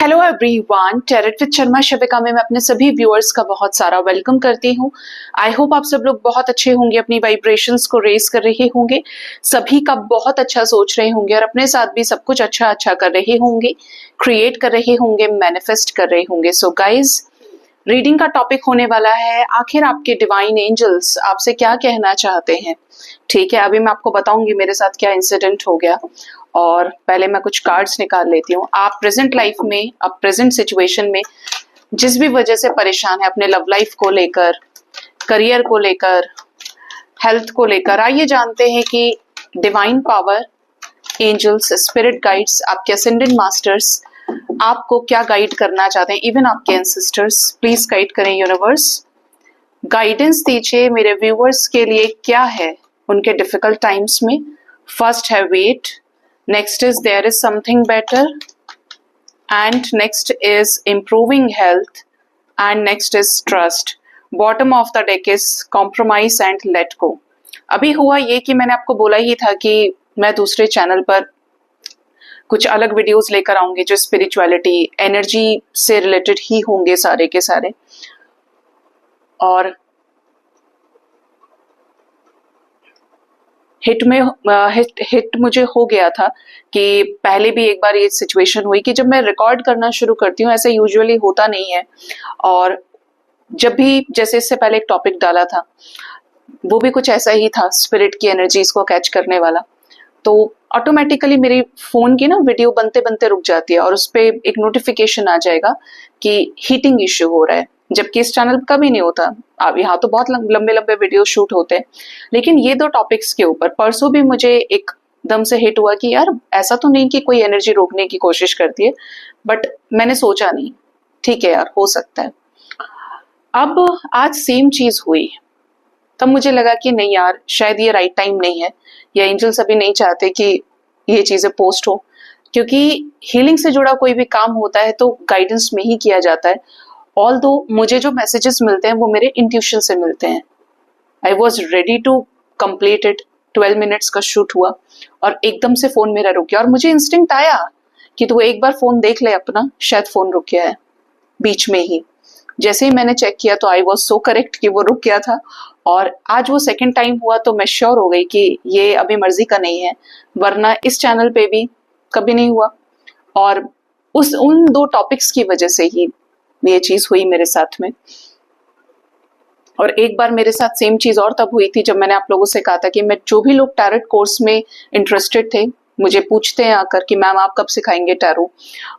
Hello everyone, tarot with Sharma Shavika में मैं अपने सभी व्यूअर्स का बहुत सारा वेलकम करती हूँ। आई होप आप सब लोग बहुत अच्छे होंगे, अपनी वाइब्रेशंस को रेज कर रहे होंगे, सभी का बहुत अच्छा सोच रहे होंगे और अपने साथ भी सब कुछ अच्छा अच्छा कर रहे होंगे, क्रिएट कर रहे होंगे, मैनिफेस्ट कर रहे होंगे। सो गाइज, रीडिंग का टॉपिक होने वाला है आखिर आपके डिवाइन एंजल्स आपसे क्या कहना चाहते हैं। ठीक है, अभी मैं आपको बताऊंगी मेरे साथ क्या इंसिडेंट हो गया, और पहले मैं कुछ कार्ड्स निकाल लेती हूँ। आप प्रेजेंट लाइफ में, अब प्रेजेंट सिचुएशन में जिस भी वजह से परेशान है, अपने लव लाइफ को लेकर, करियर को लेकर, हेल्थ को लेकर, आइए जानते हैं कि divine power, angels, spirit guides, आपके असेंडेंट मास्टर्स आपको क्या गाइड करना चाहते हैं। इवन आपके एंसेस्टर्स, प्लीज गाइड करें यूनिवर्स, गाइडेंस दीजिए मेरे व्यूअर्स के लिए क्या है उनके डिफिकल्ट टाइम्स में। फर्स्ट है wait, next is there is something better, and next is improving health, and next is trust. Bottom of the deck is compromise and let go. अभी हुआ ये कि मैंने आपको बोला ही था कि मैं दूसरे चैनल पर कुछ अलग वीडियोस लेकर आऊंगी जो स्पिरिचुअलिटी, एनर्जी से रिलेटेड ही होंगे सारे के सारे। और हिट मुझे हो गया था कि पहले भी एक बार ये सिचुएशन हुई कि जब मैं रिकॉर्ड करना शुरू करती हूँ, ऐसे यूजुअली होता नहीं है, और जब भी जैसे इससे पहले एक टॉपिक डाला था वो भी कुछ ऐसा ही था, स्पिरिट की एनर्जीज को कैच करने वाला, तो ऑटोमेटिकली मेरी फोन की ना वीडियो बनते बनते रुक जाती है और उस पर एक नोटिफिकेशन आ जाएगा कि हीटिंग इश्यू हो रहा है, जबकि इस चैनल कभी नहीं होता। अब यहाँ तो बहुत लंबे लंबे वीडियो शूट होते हैं, लेकिन ये दो टॉपिक्स के ऊपर परसों भी मुझे एकदम से हिट हुआ कि यार ऐसा तो नहीं कि कोई एनर्जी रोकने की कोशिश करती है, बट मैंने सोचा नहीं, ठीक है यार, हो सकता है। अब आज सेम चीज हुई, तब मुझे लगा कि नहीं यार, शायद ये राइट टाइम नहीं है, या एंजल्स अभी नहीं चाहते कि ये चीजें पोस्ट हो, क्योंकि हीलिंग से जुड़ा कोई भी काम होता है तो गाइडेंस में ही किया जाता है। ऑल्दो मुझे जो मैसेजेस मिलते हैं वो मेरे इंट्यूशन से मिलते हैं। I was ready to complete it, 12 minutes का शूट हुआ और एकदम से फोन मेरा रुक गया, और मुझे इंस्टिंक्ट आया कि तू एक बार फोन देख ले अपना, शायद फोन रुक गया है बीच में ही। जैसे ही मैंने चेक किया तो आई वॉज सो करेक्ट कि वो रुक गया था, और आज वो सेकेंड टाइम हुआ तो मैं श्योर हो गई कि ये अभी मर्जी का नहीं है, वरना इस चैनल पे भी कभी नहीं हुआ। और उन दो टॉपिक्स की वजह से ही ये चीज हुई मेरे साथ में। और एक बार मेरे साथ सेम चीज और तब हुई थी जब मैंने आप लोगों से कहा था कि मैं, जो भी लोग टैरोट कोर्स में इंटरेस्टेड थे मुझे पूछते हैं आकर कि मैम आप कब सिखाएंगे टैरो,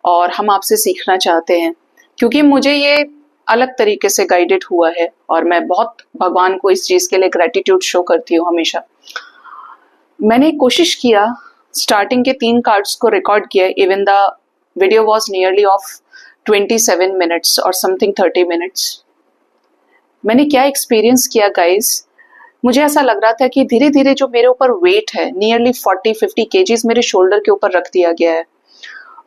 और हम आपसे सीखना चाहते हैं, क्योंकि मुझे ये अलग तरीके से गाइडेड हुआ है और मैं बहुत भगवान को इस चीज के लिए ग्रेटिट्यूड शो करती हूँ हमेशा। मैंने कोशिश किया, स्टार्टिंग के 3 कार्ड्स को रिकॉर्ड किया, even the video was nearly of 27 minutes और समथिंग 30 मिनट्स। मैंने क्या एक्सपीरियंस किया गाइस, मुझे ऐसा लग रहा था कि धीरे धीरे जो मेरे ऊपर वेट है, नियरली 40-50 केजीज मेरे शोल्डर के ऊपर रख दिया गया है,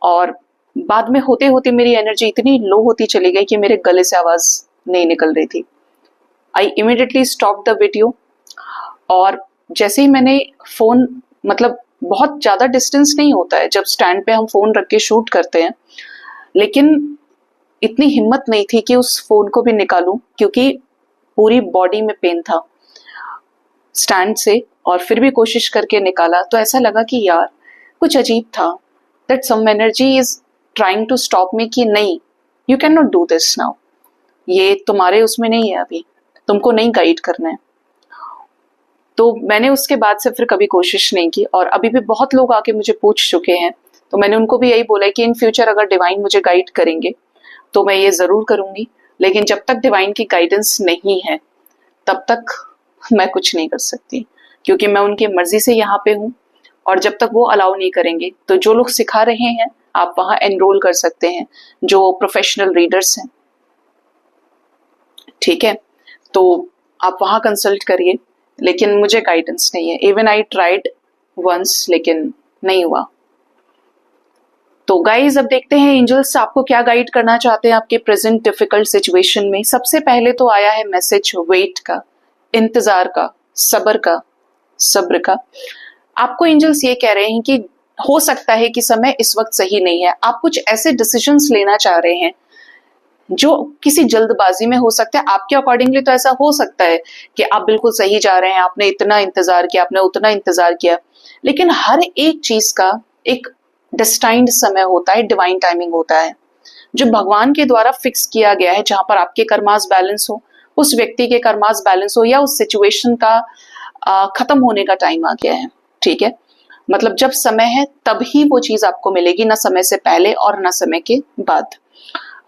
और बाद में होते होते मेरी एनर्जी इतनी लो होती चली गई कि मेरे गले से आवाज नहीं निकल रही थी। I immediately stop the video, और जैसे ही मैंने फोन, मतलब बहुत ज्यादा डिस्टेंस नहीं होता है जब स्टैंड पे हम फोन रख के शूट करते हैं, लेकिन इतनी हिम्मत नहीं थी कि उस फोन को भी निकालूं, क्योंकि पूरी बॉडी में पेन था स्टैंड से, और फिर भी कोशिश करके निकाला तो ऐसा लगा कि यार कुछ अजीब था, that some energy is trying to stop me कि नहीं, you can not do this now, ये तुम्हारे उसमें नहीं है, अभी तुमको नहीं गाइड करना है। तो मैंने उसके बाद से फिर कभी कोशिश नहीं की, और अभी भी बहुत लोग आके मुझे पूछ चुके हैं, तो मैंने उनको भी यही बोला कि इन फ्यूचर अगर डिवाइन मुझे गाइड करेंगे तो मैं ये जरूर करूंगी, लेकिन जब तक डिवाइन की गाइडेंस नहीं है तब तक मैं कुछ नहीं कर सकती, क्योंकि मैं उनकी मर्जी से यहाँ पे हूँ, और जब तक वो अलाउ नहीं करेंगे तो जो लोग सिखा रहे हैं आप वहां एनरोल कर सकते हैं, जो प्रोफेशनल रीडर्स हैं, ठीक है, तो आप वहां कंसल्ट करिए, लेकिन मुझे गाइडेंस नहीं है। इवन आई ट्राइड वंस, लेकिन नहीं हुआ। तो गाइज, अब देखते हैं एंजल्स आपको क्या गाइड करना चाहते हैं आपके प्रेजेंट डिफिकल्ट सिचुएशन में। सबसे पहले तो आया है मैसेज वेट का, इंतजार का, सब्र का। आपको एंजल्स ये कह रहे हैं कि हो सकता है कि समय इस वक्त सही नहीं है, आप कुछ ऐसे डिसीजंस लेना चाह रहे हैं जो किसी जल्दबाजी में हो सकता है। आपके अकॉर्डिंगली तो ऐसा हो सकता है कि आप बिल्कुल सही जा रहे हैं, आपने इतना इंतजार किया, आपने उतना इंतजार किया, लेकिन हर एक चीज का एक डिस्टाइंड समय होता है, डिवाइन टाइमिंग होता है, जो भगवान के द्वारा फिक्स किया गया है। जहां पर आपके कर्मास बैलेंस हो, उस व्यक्ति के कर्मास बैलेंस हो, या उस सिचुएशन का खत्म होने का टाइम आ गया है। ठीक है, मतलब जब समय है तभी वो चीज आपको मिलेगी, ना समय से पहले और ना समय के बाद।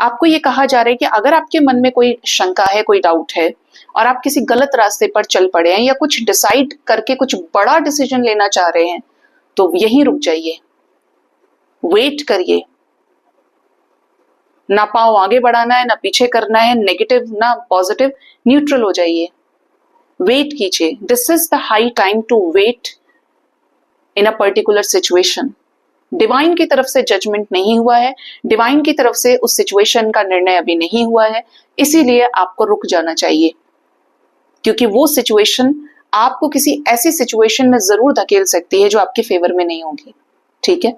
आपको ये कहा जा रहा है कि अगर आपके मन में कोई शंका है, कोई डाउट है, और आप किसी गलत रास्ते पर चल पड़े हैं, या कुछ डिसाइड करके कुछ बड़ा डिसीजन लेना चाह रहे हैं, तो यहीं रुक जाइए, वेट करिए। ना पाँव आगे बढ़ाना है, ना पीछे करना है, नेगेटिव ना पॉजिटिव, न्यूट्रल हो जाइए, वेट कीजिए। This is the high time to wait in a particular situation. Divine की तरफ से जजमेंट नहीं हुआ है, डिवाइन की तरफ से उस सिचुएशन का निर्णय अभी नहीं हुआ है, इसीलिए आपको रुक जाना चाहिए, क्योंकि वो सिचुएशन आपको किसी ऐसी सिचुएशन में जरूर धकेल सकती है जो आपके फेवर में नहीं होगी। ठीक है,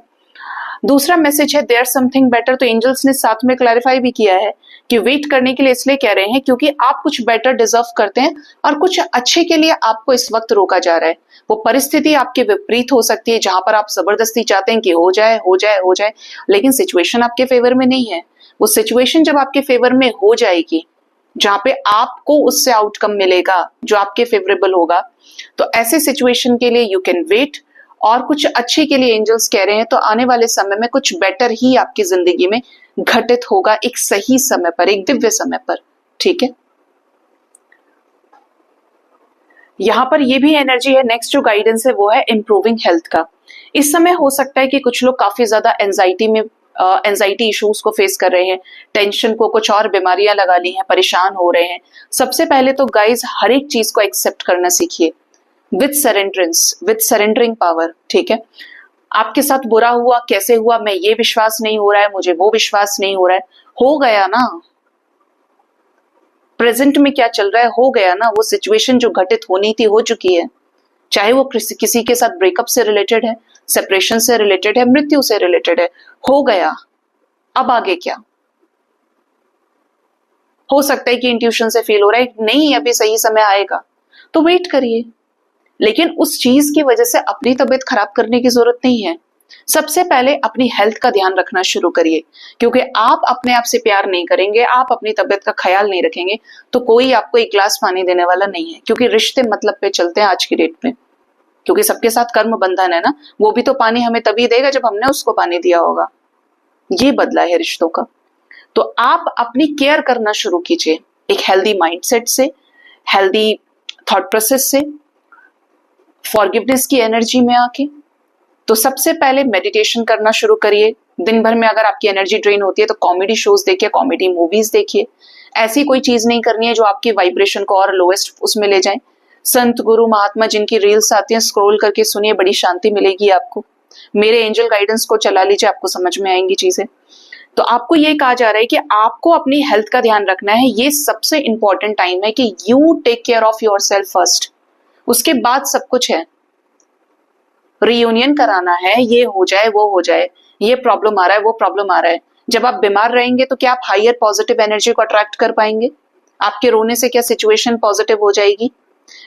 दूसरा मैसेज है देयर समथिंग बेटर। तो एंजल्स ने साथ में क्लैरिफाई भी किया है कि वेट करने के लिए इसलिए कह रहे हैं क्योंकि आप कुछ बेटर डिजर्व करते हैं, और कुछ अच्छे के लिए आपको इस वक्त रोका जा रहा है। वो परिस्थिति आपके विपरीत हो सकती है, जहां पर आप जबरदस्ती चाहते हैं कि हो जाए हो जाए हो जाए, लेकिन सिचुएशन आपके फेवर में नहीं है। वो सिचुएशन जब आपके फेवर में हो जाएगी, जहां पे आपको उससे आउटकम मिलेगा जो आपके फेवरेबल होगा, तो ऐसे सिचुएशन के लिए यू कैन वेट। और कुछ अच्छे के लिए एंजल्स कह रहे हैं, तो आने वाले समय में कुछ बेटर ही आपकी जिंदगी में घटित होगा, एक सही समय पर, एक दिव्य समय पर। ठीक है, यहां पर ये भी एनर्जी है। नेक्स्ट जो गाइडेंस है वो है इंप्रूविंग हेल्थ का। इस समय हो सकता है कि कुछ लोग काफी ज्यादा एंजाइटी इश्यूज को फेस कर रहे हैं, टेंशन को, कुछ और बीमारियां लगा ली हैं, परेशान हो रहे हैं। सबसे पहले तो गाइज हर एक चीज को एक्सेप्ट करना सीखिए विद सरेंडरेंस, विद सरेंडरिंग पावर। ठीक है, आपके साथ बुरा हुआ, कैसे हुआ, मैं ये विश्वास नहीं हो रहा है, मुझे वो विश्वास नहीं हो रहा है, हो गया ना। प्रेजेंट में क्या चल रहा है, हो गया ना। वो सिचुएशन जो घटित होनी थी हो चुकी है, चाहे वो किसी के साथ ब्रेकअप से रिलेटेड है, सेपरेशन से रिलेटेड है, मृत्यु से रिलेटेड है, हो गया। अब आगे क्या। हो सकता है कि इंट्यूशन से फील हो रहा है नहीं अभी सही समय आएगा, तो वेट करिए, लेकिन उस चीज की वजह से अपनी तबीयत खराब करने की जरूरत नहीं है। सबसे पहले अपनी हेल्थ का ध्यान रखना शुरू करिए, क्योंकि आप अपने आप से प्यार नहीं करेंगे, आप अपनी तबीयत का ख्याल नहीं रखेंगे, तो कोई आपको एक गिलास पानी देने वाला नहीं है। क्योंकि रिश्ते मतलब पे चलते हैं आज की डेट में, क्योंकि सबके साथ कर्म बंधन है ना। वो भी तो पानी हमें तभी देगा जब हमने उसको पानी दिया होगा। ये बदला है रिश्तों का। तो आप अपनी केयर करना शुरू कीजिए, एक हेल्दी माइंडसेट से, हेल्दी थॉट प्रोसेस से, फॉरगिवनेस की एनर्जी में आके। तो सबसे पहले मेडिटेशन करना शुरू करिए। दिन भर में अगर आपकी एनर्जी ड्रेन होती है तो कॉमेडी शोज देखिए, कॉमेडी मूवीज देखिए। ऐसी कोई चीज नहीं करनी है जो आपकी वाइब्रेशन को और लोएस्ट उसमें ले जाए। संत गुरु महात्मा जिनकी रील्स आती हैं स्क्रॉल करके सुनिए, बड़ी शांति मिलेगी आपको। मेरे एंजल गाइडेंस को चला लीजिए, आपको समझ में आएंगी चीजें। तो आपको ये कहा जा रहा है कि आपको अपनी हेल्थ का ध्यान रखना है। ये सबसे इंपॉर्टेंट टाइम है कि you take care of yourself first, उसके बाद सब कुछ है। रियूनियन कराना है, ये हो जाए वो हो जाए, ये प्रॉब्लम आ रहा है वो प्रॉब्लम आ रहा है। जब आप बीमार रहेंगे तो क्या आप हायर पॉजिटिव एनर्जी को अट्रैक्ट कर पाएंगे? आपके रोने से क्या सिचुएशन पॉजिटिव हो जाएगी?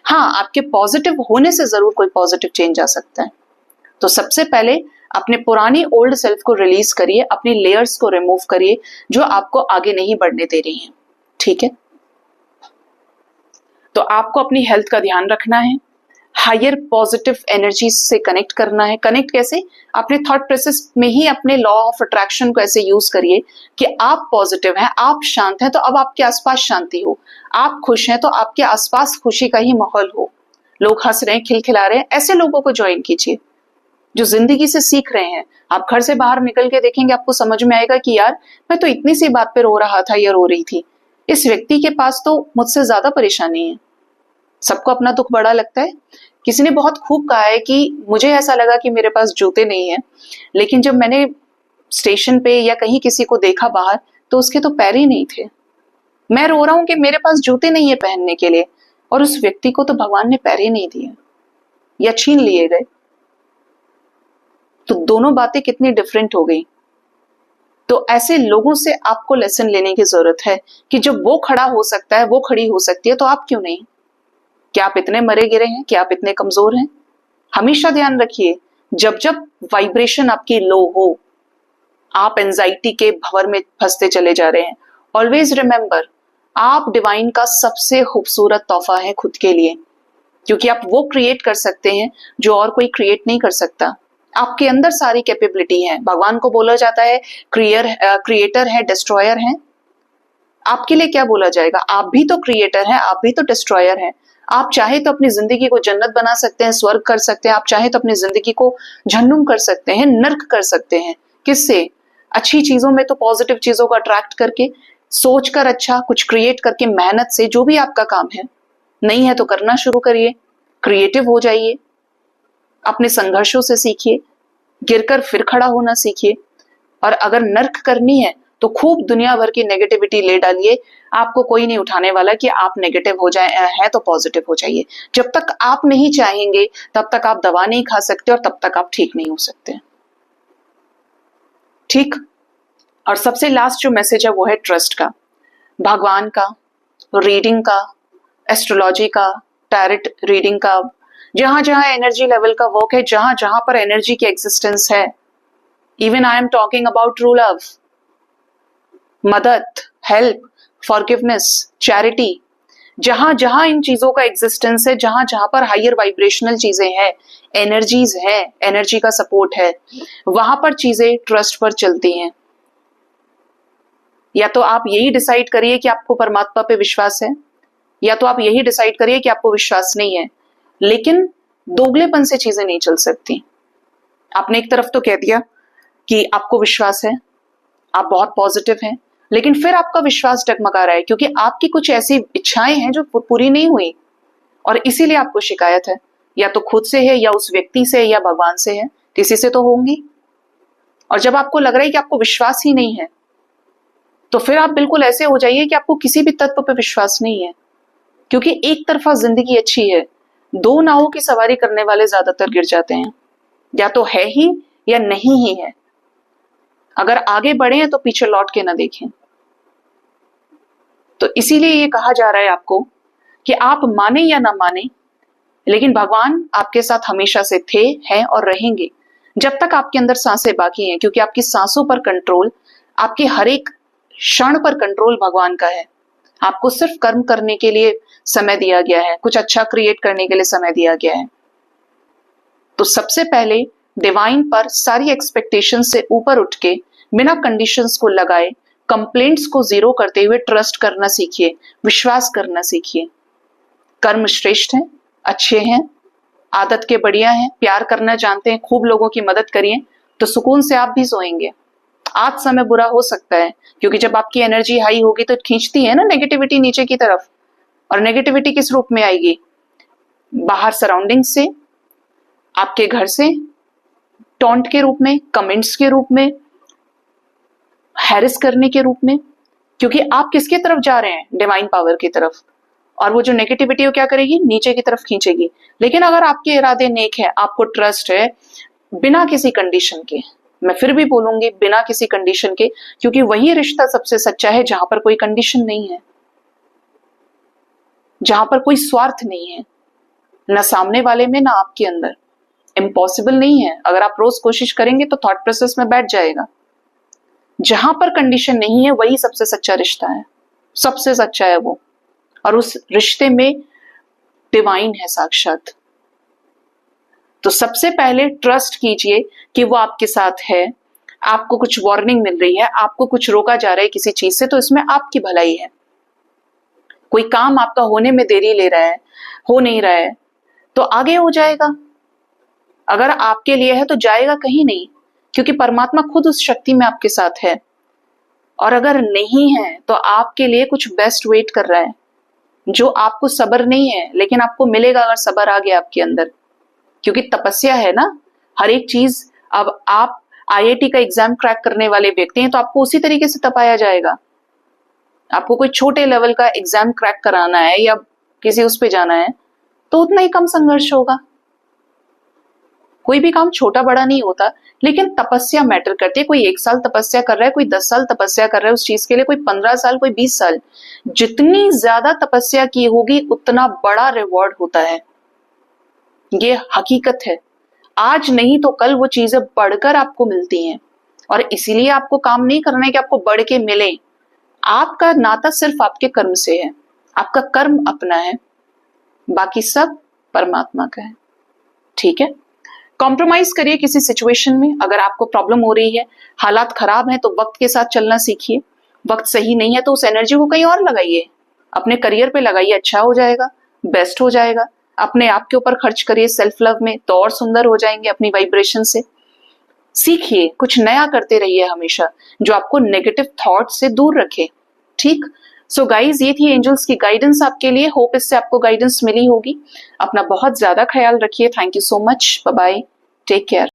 हाँ, आपके पॉजिटिव होने से जरूर कोई पॉजिटिव चेंज आ सकता है। तो सबसे पहले अपने पुरानी ओल्ड सेल्फ को रिलीज करिए, अपनी लेयर्स को रिमूव करिए जो आपको आगे नहीं बढ़ने दे रही हैं। ठीक है, तो आपको अपनी हेल्थ का ध्यान रखना है, हायर पॉजिटिव एनर्जी से कनेक्ट करना है। कनेक्ट कैसे? अपने थॉट प्रोसेस में ही अपने लॉ ऑफ अट्रैक्शन को ऐसे यूज करिए कि आप पॉजिटिव हैं, आप शांत हैं, तो अब आपके आसपास शांति हो। आप खुश हैं तो आपके आसपास खुशी का ही माहौल हो। लोग हंस रहे हैं, खिलखिला रहे हैं, ऐसे लोगों को ज्वाइन कीजिए जो जिंदगी से सीख रहे हैं। आप घर से बाहर निकल के देखेंगे, आपको समझ में आएगा कि यार मैं तो इतनी सी बात पे रो रहा था या रो रही थी, इस व्यक्ति के पास तो मुझसे ज्यादा परेशानी है। सबको अपना दुख बड़ा लगता है। किसी ने बहुत खूब कहा है कि मुझे ऐसा लगा कि मेरे पास जूते नहीं है, लेकिन जब मैंने स्टेशन पे या कहीं किसी को देखा बाहर तो उसके तो पैर ही नहीं थे। मैं रो रहा हूं कि मेरे पास जूते नहीं है पहनने के लिए, और उस व्यक्ति को तो भगवान ने पैर ही नहीं दिए या छीन लिए गए। तो दोनों बातें कितनी डिफरेंट हो गई। तो ऐसे लोगों से आपको लेसन लेने की जरूरत है कि जब वो खड़ा हो सकता है, वो खड़ी हो सकती है, तो आप क्यों नहीं? क्या आप इतने मरे गिरे हैं? क्या आप इतने कमजोर हैं? हमेशा ध्यान रखिए, जब जब वाइब्रेशन आपकी लो हो, आप एंजाइटी के भंवर में फंसते चले जा रहे हैं, ऑलवेज रिमेंबर, आप डिवाइन का सबसे खूबसूरत तोहफा है खुद के लिए, क्योंकि आप वो क्रिएट कर सकते हैं जो और कोई क्रिएट नहीं कर सकता। आपके अंदर सारी कैपेबिलिटी है। भगवान को बोला जाता है क्रिएटर है, डिस्ट्रॉयर है। आपके लिए क्या बोला जाएगा? आप भी तो क्रिएटर हैं, आप भी तो डिस्ट्रॉयर हैं। आप चाहे तो अपनी जिंदगी को जन्नत बना सकते हैं, स्वर्ग कर सकते हैं। आप चाहे तो अपनी जिंदगी को जहन्नुम कर सकते हैं, नर्क कर सकते हैं। किससे? अच्छी चीजों में तो पॉजिटिव चीजों को अट्रैक्ट करके, सोचकर अच्छा कुछ क्रिएट करके, मेहनत से, जो भी आपका काम है। नहीं है तो करना शुरू करिए, क्रिएटिव हो जाइए, अपने संघर्षों से सीखिए, गिरकर फिर खड़ा होना सीखिए। और अगर नर्क करनी है तो खूब दुनिया भर की नेगेटिविटी ले डालिए, आपको कोई नहीं उठाने वाला कि आप नेगेटिव हो जाए है तो पॉजिटिव हो जाइए। जब तक आप नहीं चाहेंगे तब तक आप दवा नहीं खा सकते और तब तक आप ठीक नहीं हो सकते। ठीक। और सबसे लास्ट जो मैसेज है वो है ट्रस्ट का, भगवान का, रीडिंग का, एस्ट्रोलॉजी का, टैरेट रीडिंग का। जहां जहां एनर्जी लेवल का वर्क है, जहां जहां पर एनर्जी की एग्जिस्टेंस है, even I am talking about true love, मदद, हेल्प, फॉरगिवनेस, चैरिटी, जहां जहां इन चीजों का एग्जिस्टेंस है, जहां जहां पर हायर वाइब्रेशनल चीजें हैं, एनर्जीज है, एनर्जी का सपोर्ट है, वहां पर चीजें ट्रस्ट पर चलती हैं। या तो आप यही डिसाइड करिए कि आपको परमात्मा पे विश्वास है, या तो आप यही डिसाइड करिए कि आपको विश्वास नहीं है। लेकिन दोगलेपन से चीजें नहीं चल सकती। आपने एक तरफ तो कह दिया कि आपको विश्वास है, आप बहुत पॉजिटिव हैं, लेकिन फिर आपका विश्वास डगमगा रहा है क्योंकि आपकी कुछ ऐसी इच्छाएं हैं जो पूरी नहीं हुई, और इसीलिए आपको शिकायत है। या तो खुद से है, या उस व्यक्ति से, या भगवान से है, किसी से तो होंगी। और जब आपको लग रहा है कि आपको विश्वास ही नहीं है, तो फिर आप बिल्कुल ऐसे हो जाइए कि आपको किसी भी तत्व पर विश्वास नहीं है, क्योंकि एक तरफा जिंदगी अच्छी है। दो नावों की सवारी करने वाले ज्यादातर गिर जाते हैं, या तो है ही या नहीं ही है। अगर आगे बढ़े हैं तो पीछे लौट के ना देखें। तो इसीलिए ये कहा जा रहा है आपको कि आप माने या ना माने, लेकिन भगवान आपके साथ हमेशा से थे, हैं और रहेंगे जब तक आपके अंदर सांसें बाकी हैं, क्योंकि आपकी सांसों पर कंट्रोल, आपके हर एक क्षण पर कंट्रोल भगवान का है। आपको सिर्फ कर्म करने के लिए समय दिया गया है, कुछ अच्छा क्रिएट करने के लिए समय दिया गया है। तो सबसे पहले डिवाइन पर सारी एक्सपेक्टेशन से ऊपर उठ के, बिना कंडीशंस को लगाए, कंप्लेंट्स को जीरो करते हुए ट्रस्ट करना सीखिए, विश्वास करना सीखिए। कर्म श्रेष्ठ हैं, अच्छे हैं, आदत के बढ़िया हैं, प्यार करना जानते हैं, खूब लोगों की मदद करिए, तो सुकून से आप भी सोएंगे। आज समय बुरा हो सकता है, क्योंकि जब आपकी एनर्जी हाई होगी तो खींचती है ना नेगेटिविटी नीचे की तरफ। और नेगेटिविटी किस रूप में आएगी? बाहर सराउंडिंग से, आपके घर से, टॉन्ट के रूप में, कमेंट्स के रूप में, हैरिस करने के रूप में। क्योंकि आप किसके तरफ जा रहे हैं? डिवाइन पावर की तरफ। और वो जो नेगेटिविटी वो क्या करेगी? नीचे की तरफ खींचेगी। लेकिन अगर आपके इरादे नेक है, आपको ट्रस्ट है, बिना किसी कंडीशन के, मैं फिर भी बोलूंगी बिना किसी कंडीशन के, क्योंकि वही रिश्ता सबसे सच्चा है जहां पर कोई कंडीशन नहीं है, जहां पर कोई स्वार्थ नहीं है, ना सामने वाले में ना आपके अंदर। इम्पॉसिबल नहीं है, अगर आप रोज कोशिश करेंगे तो थॉट प्रोसेस में बैठ जाएगा। जहां पर कंडीशन नहीं है वही सबसे सच्चा रिश्ता है, सबसे सच्चा है वो। और उस रिश्ते में डिवाइन है साक्षात। तो सबसे पहले ट्रस्ट कीजिए कि वो आपके साथ है। आपको कुछ वार्निंग मिल रही है, आपको कुछ रोका जा रहा है किसी चीज से, तो इसमें आपकी भलाई है। कोई काम आपका होने में देरी ले रहा है, हो नहीं रहा है, तो आगे हो जाएगा। अगर आपके लिए है तो जाएगा कहीं नहीं, क्योंकि परमात्मा खुद उस शक्ति में आपके साथ है। और अगर नहीं है तो आपके लिए कुछ बेस्ट वेट कर रहा है, जो आपको सब्र नहीं है, लेकिन आपको मिलेगा अगर सब्र आ गया आपके अंदर। क्योंकि तपस्या है ना हर एक चीज। अब आप आईआईटी का एग्जाम क्रैक करने वाले व्यक्ति हैं, तो आपको उसी तरीके से तपाया जाएगा। आपको कोई छोटे लेवल का एग्जाम क्रैक कराना है या किसी उस पे जाना है, तो उतना ही कम संघर्ष होगा। कोई भी काम छोटा बड़ा नहीं होता, लेकिन तपस्या मैटर करती है। कोई 1 साल तपस्या कर रहा है, कोई 10 साल तपस्या कर रहा है उस चीज के लिए, कोई 15 साल, कोई 20 साल। जितनी ज्यादा तपस्या की होगी उतना बड़ा रिवॉर्ड होता है। ये हकीकत है। आज नहीं तो कल वो चीजें बढ़कर आपको मिलती हैं, और इसीलिए आपको काम नहीं करना है कि आपको बढ़ के मिले। आपका नाता सिर्फ आपके कर्म से है, आपका कर्म अपना है, बाकी सब परमात्मा का है। ठीक है, कॉम्प्रोमाइज करिए किसी सिचुएशन में। अगर आपको प्रॉब्लम हो रही है, हालात खराब हैं, तो वक्त के साथ चलना सीखिए। वक्त सही नहीं है तो उस एनर्जी को कहीं और लगाइए, अपने करियर पे लगाइए, अच्छा हो जाएगा, बेस्ट हो जाएगा। अपने आप के ऊपर खर्च करिए, सेल्फ लव में, तो और सुंदर हो जाएंगे अपनी वाइब्रेशन से। सीखिए, कुछ नया करते रहिए हमेशा, जो आपको नेगेटिव थॉट से दूर रखे। ठीक, सो गाइज, ये थी एंजल्स की गाइडेंस आपके लिए। होप इससे आपको गाइडेंस मिली होगी। अपना बहुत ज्यादा ख्याल रखिए। Thank you so much, bye bye, take care.